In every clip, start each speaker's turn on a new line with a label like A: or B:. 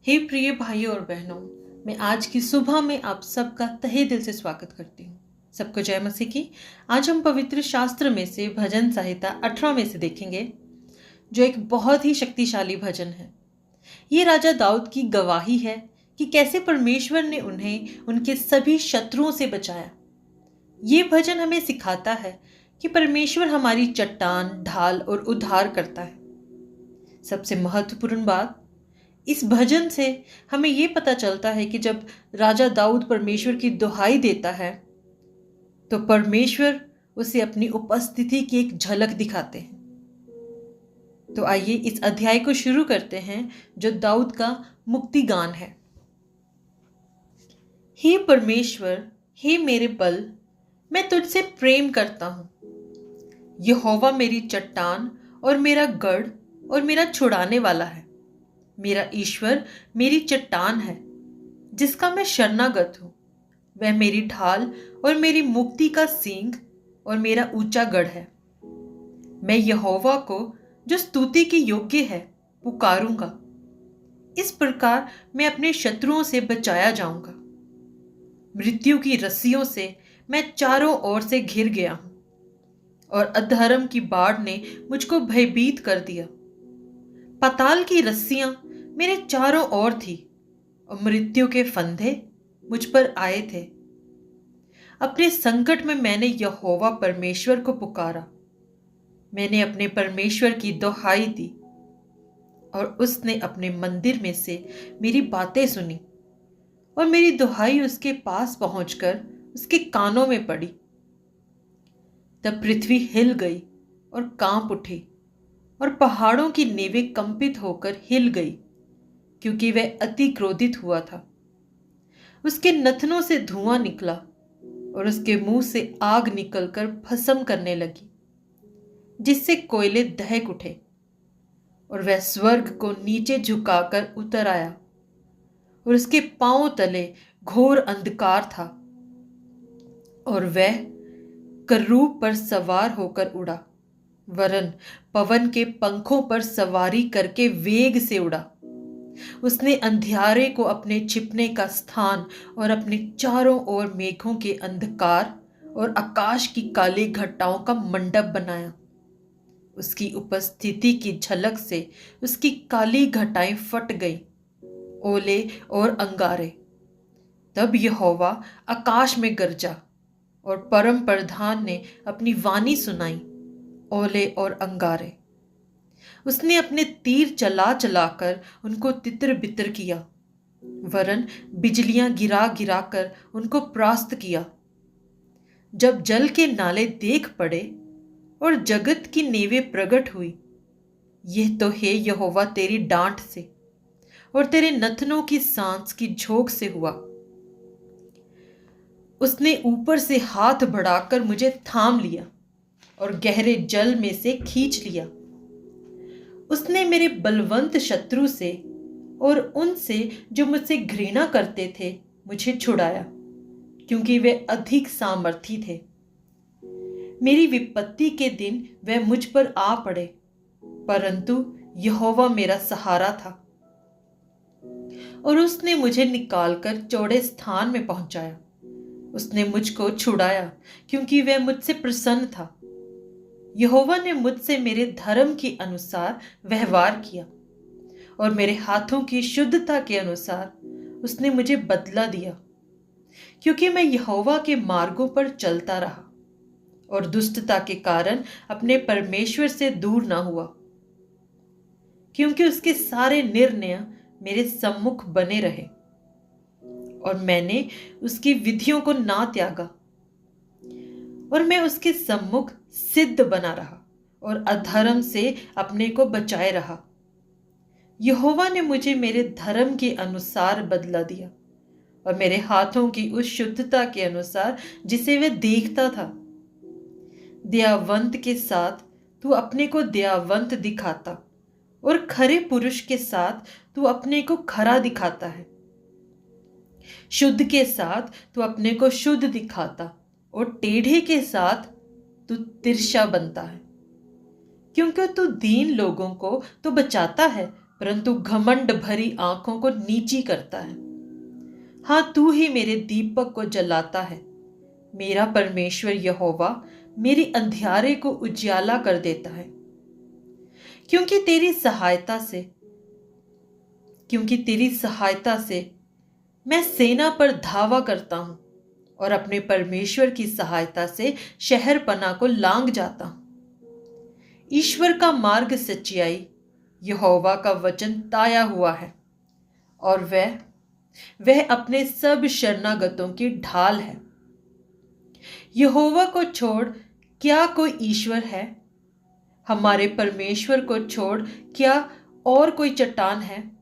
A: हे प्रिय भाइयों और बहनों, मैं आज की सुबह में आप सबका तहे दिल से स्वागत करती हूँ। सबको जय मसीह की। आज हम पवित्र शास्त्र में से भजन संहिता 18 में से देखेंगे, जो एक बहुत ही शक्तिशाली भजन है। ये राजा दाऊद की गवाही है कि कैसे परमेश्वर ने उन्हें उनके सभी शत्रुओं से बचाया। ये भजन हमें सिखाता है कि परमेश्वर हमारी चट्टान, ढाल और उद्धार करता है। सबसे महत्वपूर्ण बात, इस भजन से हमें यह पता चलता है कि जब राजा दाऊद परमेश्वर की दुहाई देता है तो परमेश्वर उसे अपनी उपस्थिति की एक झलक दिखाते हैं। तो आइए इस अध्याय को शुरू करते हैं, जो दाऊद का मुक्ति गान है। हे परमेश्वर, हे मेरे बल, मैं तुझसे प्रेम करता हूँ। यहोवा मेरी चट्टान और मेरा गढ़ और मेरा छुड़ाने वाला है। मेरा ईश्वर मेरी चट्टान है, जिसका मैं शरणागत हूँ। वह मेरी ढाल और मेरी मुक्ति का सींग और मेरा ऊंचा गढ़ है। मैं यहोवा को, जो स्तुति के योग्य है, पुकारूंगा। इस प्रकार मैं अपने शत्रुओं से बचाया जाऊंगा। मृत्यु की रस्सियों से मैं चारों ओर से घिर गया हूं और अधर्म की बाढ़ ने मुझको भयभीत कर दिया। पाताल की रस्सियां मेरे चारों ओर थी और मृत्यु के फंदे मुझ पर आए थे। अपने संकट में मैंने यहोवा परमेश्वर को पुकारा। मैंने अपने परमेश्वर की दुहाई दी और उसने अपने मंदिर में से मेरी बातें सुनी और मेरी दुहाई उसके पास पहुंचकर उसके कानों में पड़ी। तब पृथ्वी हिल गई और कांप उठी और पहाड़ों की नेवें कंपित होकर हिल गई, क्योंकि वह अति क्रोधित हुआ था। उसके नथनों से धुआं निकला और उसके मुंह से आग निकलकर भस्म करने लगी, जिससे कोयले दहक उठे। और वह स्वर्ग को नीचे झुकाकर उतर आया और उसके पांव तले घोर अंधकार था। और वह करूब पर सवार होकर उड़ा, वरन पवन के पंखों पर सवारी करके वेग से उड़ा। उसने अंधियारे को अपने छिपने का स्थान और अपने चारों ओर मेघों के अंधकार और आकाश की काली घटाओं का मंडप बनाया। उसकी उपस्थिति की झलक से उसकी काली घटाएं फट गई, ओले और अंगारे। तब यहोवा आकाश में गरजा और परम प्रधान ने अपनी वाणी सुनाई, ओले और अंगारे। उसने अपने तीर चला चलाकर उनको तितर बितर किया, वरन बिजलियां गिरा गिरा कर उनको परास्त किया। जब जल के नाले देख पड़े और जगत की नेवें प्रकट हुई, यह तो है यहोवा तेरी डांट से और तेरे नथनों की सांस की झोंक से हुआ। उसने ऊपर से हाथ बढ़ाकर मुझे थाम लिया और गहरे जल में से खींच लिया। उसने मेरे बलवंत शत्रु से और उनसे जो मुझसे घृणा करते थे मुझे छुड़ाया, क्योंकि वे अधिक सामर्थी थे। मेरी विपत्ति के दिन वे मुझ पर आ पड़े, परंतु यहोवा मेरा सहारा था और उसने मुझे निकालकर चौड़े स्थान में पहुंचाया। उसने मुझको छुड़ाया, क्योंकि वह मुझसे प्रसन्न था। यहोवा ने मुझसे मेरे धर्म के अनुसार व्यवहार किया और मेरे हाथों की शुद्धता के अनुसार उसने मुझे बदला दिया, क्योंकि मैं यहोवा के मार्गों पर चलता रहा और दुष्टता के कारण अपने परमेश्वर से दूर ना हुआ, क्योंकि उसके सारे निर्णय मेरे सम्मुख बने रहे और मैंने उसकी विधियों को ना त्यागा। और मैं उसके सम्मुख सिद्ध बना रहा और अधर्म से अपने को बचाए रहा। यहोवा ने मुझे मेरे धर्म के अनुसार बदला दिया और मेरे हाथों की उस शुद्धता के अनुसार जिसे वह देखता था। दयावंत के साथ तू अपने को दयावंत दिखाता और खरे पुरुष के साथ तू अपने को खरा दिखाता है। शुद्ध के साथ तू अपने को शुद्ध दिखाता और टेढ़े के साथ तू तिरछा बनता है, क्योंकि तू दीन लोगों को तो बचाता है परंतु घमंड भरी आंखों को नीची करता है। हाँ, तू ही मेरे दीपक को जलाता है। मेरा परमेश्वर यहोवा मेरी अंधियारे को उजियाला कर देता है। क्योंकि तेरी सहायता से मैं सेना पर धावा करता हूं और अपने परमेश्वर की सहायता से शहर पना को लांग जाता हूं। ईश्वर का मार्ग सच्चाई, यहोवा का वचन ताया हुआ है और वह अपने सब शरणागतों की ढाल है। यहोवा को छोड़ क्या कोई ईश्वर है? हमारे परमेश्वर को छोड़ क्या और कोई चट्टान है?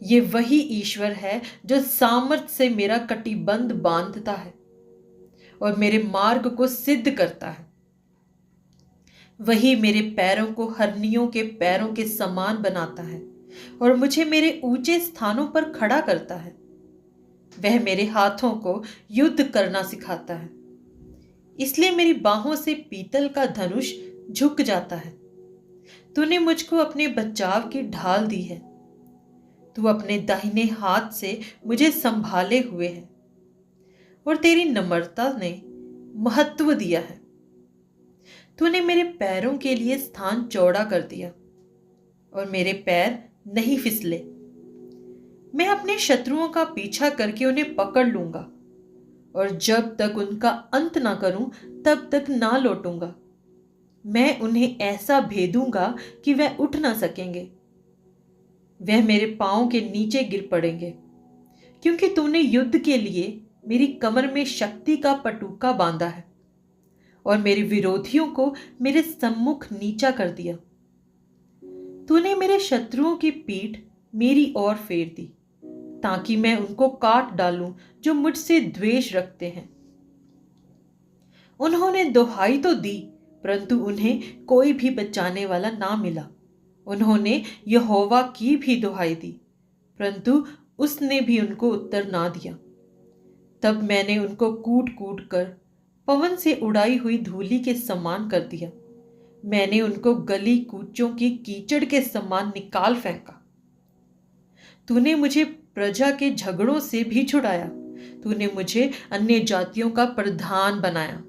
A: ये वही ईश्वर है जो सामर्थ से मेरा कटिबंध बांधता है और मेरे मार्ग को सिद्ध करता है। वही मेरे पैरों को हरनियों के पैरों के समान बनाता है और मुझे मेरे ऊंचे स्थानों पर खड़ा करता है। वह मेरे हाथों को युद्ध करना सिखाता है, इसलिए मेरी बाहों से पीतल का धनुष झुक जाता है। तूने मुझको अपने बचाव की ढाल दी है। तू अपने दाहिने हाथ से मुझे संभाले हुए है और तेरी नम्रता ने महत्व दिया है। तूने मेरे पैरों के लिए स्थान चौड़ा कर दिया और मेरे पैर नहीं फिसले। मैं अपने शत्रुओं का पीछा करके उन्हें पकड़ लूंगा और जब तक उनका अंत ना करूं तब तक ना लौटूंगा। मैं उन्हें ऐसा भेदूंगा कि वह उठ ना सकेंगे। वह मेरे पांव के नीचे गिर पड़ेंगे, क्योंकि तूने युद्ध के लिए मेरी कमर में शक्ति का पटुका बांधा है और मेरे विरोधियों को मेरे सम्मुख नीचा कर दिया। तूने मेरे शत्रुओं की पीठ मेरी ओर फेर दी, ताकि मैं उनको काट डालूं जो मुझसे द्वेष रखते हैं। उन्होंने दुहाई तो दी, परंतु उन्हें कोई भी बचाने वाला ना मिला। उन्होंने यहोवा की भी दुहाई दी, परंतु उसने भी उनको उत्तर ना दिया। तब मैंने उनको कूट कूट कर पवन से उड़ाई हुई धूली के समान कर दिया। मैंने उनको गली कूचों की कीचड़ के समान निकाल फेंका। तूने मुझे प्रजा के झगड़ों से भी छुड़ाया। तूने मुझे अन्य जातियों का प्रधान बनाया।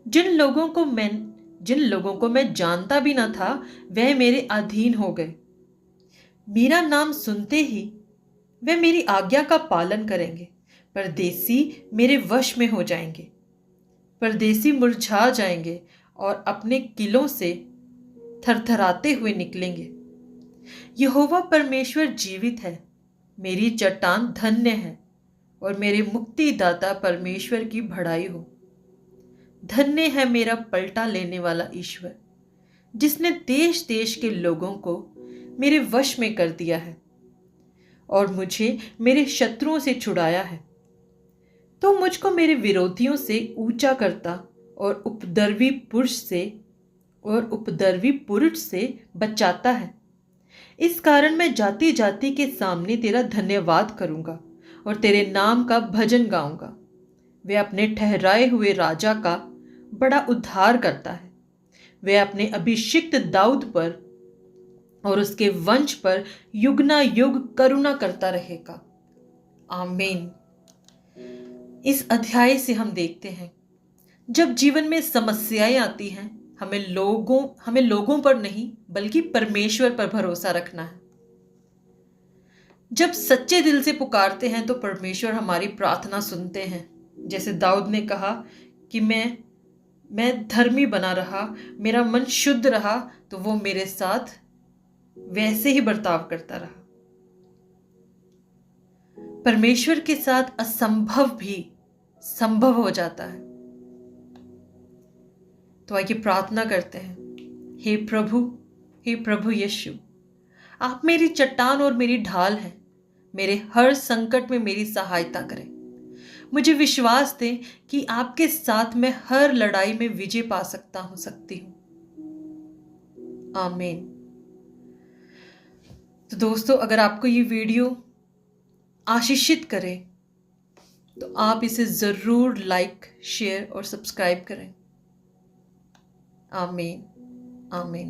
A: जिन लोगों को मैं जानता भी न था, वह मेरे अधीन हो गए। मेरा नाम सुनते ही वे मेरी आज्ञा का पालन करेंगे। परदेसी मेरे वश में हो जाएंगे। परदेसी मुरझा जाएंगे और अपने किलों से थरथराते हुए निकलेंगे। यहोवा परमेश्वर जीवित है। मेरी चट्टान धन्य है और मेरे मुक्तिदाता परमेश्वर की बढ़ाई हो। धन्य है मेरा पलटा लेने वाला ईश्वर, जिसने देश देश के लोगों को मेरे वश में कर दिया है और मुझे मेरे शत्रुओं से छुड़ाया है। तो मुझको मेरे विरोधियों से ऊंचा करता और उपद्रवी पुरुष से बचाता है। इस कारण मैं जाति जाति के सामने तेरा धन्यवाद करूंगा और तेरे नाम का भजन गाऊंगा। वे अपने ठहराए हुए राजा का बड़ा उद्धार करता है। वे अपने अभिषिक्त दाऊद पर और उसके वंश पर युगना युग करुणा करता रहेगा। आमीन। इस अध्याय से हम देखते हैं, जब जीवन में समस्याएं आती हैं, हमें लोगों पर नहीं बल्कि परमेश्वर पर भरोसा रखना है। जब सच्चे दिल से पुकारते हैं तो परमेश्वर हमारी प्रार्थना सुनते हैं। जैसे दाऊद ने कहा कि मैं धर्मी बना रहा, मेरा मन शुद्ध रहा, तो वो मेरे साथ वैसे ही बर्ताव करता रहा। परमेश्वर के साथ असंभव भी संभव हो जाता है। तो आइए प्रार्थना करते हैं। हे प्रभु यीशु, आप मेरी चट्टान और मेरी ढाल हैं। मेरे हर संकट में मेरी सहायता करें। मुझे विश्वास दें कि आपके साथ मैं हर लड़ाई में विजय पा सकती हूँ। आमीन। तो दोस्तों, अगर आपको ये वीडियो आशीषित करे तो आप इसे जरूर लाइक, शेयर और सब्सक्राइब करें। आमीन। आमीन।